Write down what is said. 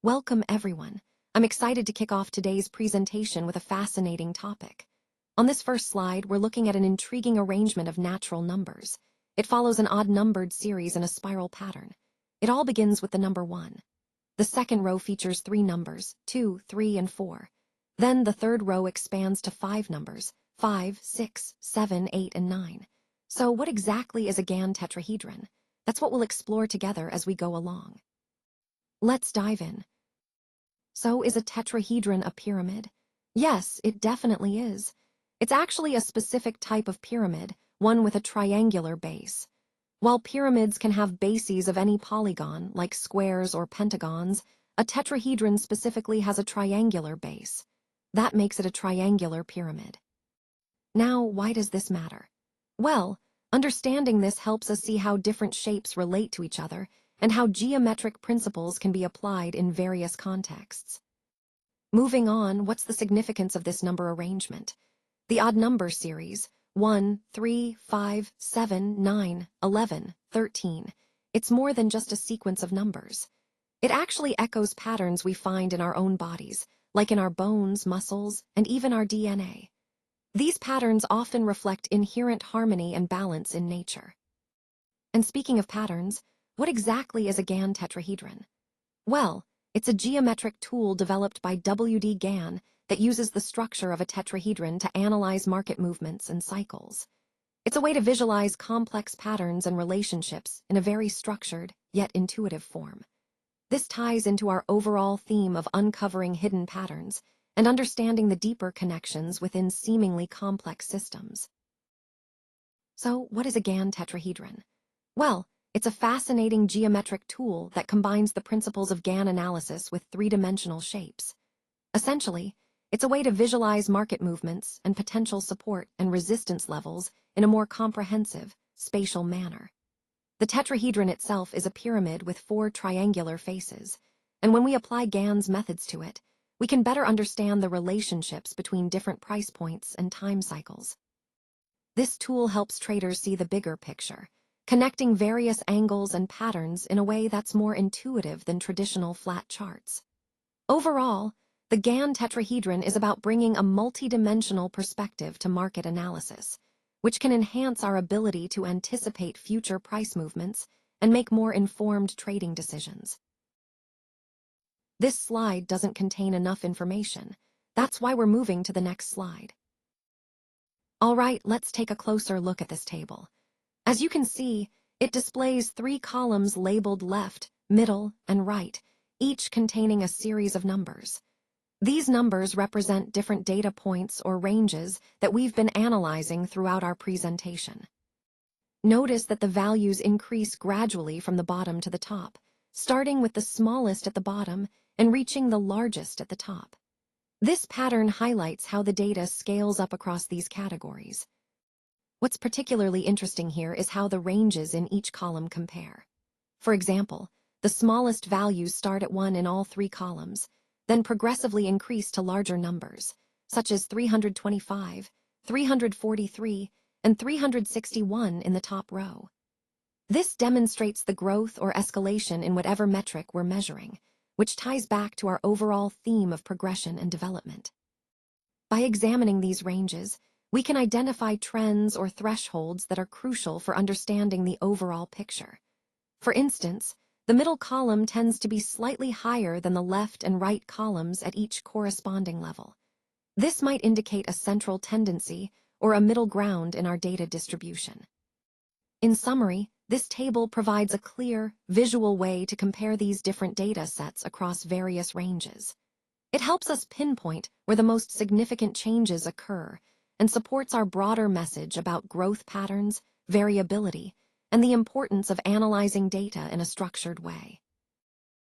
Welcome, everyone. I'm excited to kick off today's presentation with a fascinating topic. On this first slide, we're looking at an intriguing arrangement of natural numbers. It follows an odd-numbered series in a spiral pattern. It all begins with the number 1. The second row features 3 numbers, 2, 3, and 4. Then the third row expands to 5 numbers, 5, 6, 7, 8, and 9. So what exactly is a Gann tetrahedron? That's what we'll explore together as we go along. Let's dive in. So is a tetrahedron a pyramid? Yes, it definitely is. It's actually a specific type of pyramid, one with a triangular base. While pyramids can have bases of any polygon, like squares or pentagons, a tetrahedron specifically has a triangular base. That makes it a triangular pyramid. Now, why does this matter? Well, understanding this helps us see how different shapes relate to each other and how geometric principles can be applied in various contexts. Moving on, what's the significance of this number arrangement? The odd number series, 1, 3, 5, 7, 9, 11, 13. It's more than just a sequence of numbers. It actually echoes patterns we find in our own bodies, like in our bones, muscles, and even our DNA. These patterns often reflect inherent harmony and balance in nature. And speaking of patterns, what exactly is a Gann tetrahedron? Well, it's a geometric tool developed by W.D. Gann that uses the structure of a tetrahedron to analyze market movements and cycles. It's a way to visualize complex patterns and relationships in a very structured, yet intuitive form. This ties into our overall theme of uncovering hidden patterns and understanding the deeper connections within seemingly complex systems. So, what is a Gann tetrahedron? Well, it's a fascinating geometric tool that combines the principles of Gann analysis with three-dimensional shapes. Essentially, it's a way to visualize market movements and potential support and resistance levels in a more comprehensive, spatial manner. The tetrahedron itself is a pyramid with 4 triangular faces, and when we apply Gann's methods to it, we can better understand the relationships between different price points and time cycles. This tool helps traders see the bigger picture, connecting various angles and patterns in a way that's more intuitive than traditional flat charts. Overall, the Gann tetrahedron is about bringing a multidimensional perspective to market analysis, which can enhance our ability to anticipate future price movements and make more informed trading decisions. This slide doesn't contain enough information. That's why we're moving to the next slide. All right, let's take a closer look at this table. As you can see, it displays 3 columns labeled left, middle, and right, each containing a series of numbers. These numbers represent different data points or ranges that we've been analyzing throughout our presentation. Notice that the values increase gradually from the bottom to the top, starting with the smallest at the bottom and reaching the largest at the top. This pattern highlights how the data scales up across these categories. What's particularly interesting here is how the ranges in each column compare. For example, the smallest values start at 1 in all 3 columns, then progressively increase to larger numbers, such as 325, 343, and 361 in the top row. This demonstrates the growth or escalation in whatever metric we're measuring, which ties back to our overall theme of progression and development. By examining these ranges, we can identify trends or thresholds that are crucial for understanding the overall picture. For instance, the middle column tends to be slightly higher than the left and right columns at each corresponding level. This might indicate a central tendency or a middle ground in our data distribution. In summary, this table provides a clear, visual way to compare these different data sets across various ranges. It helps us pinpoint where the most significant changes occur and supports our broader message about growth patterns, variability, and the importance of analyzing data in a structured way.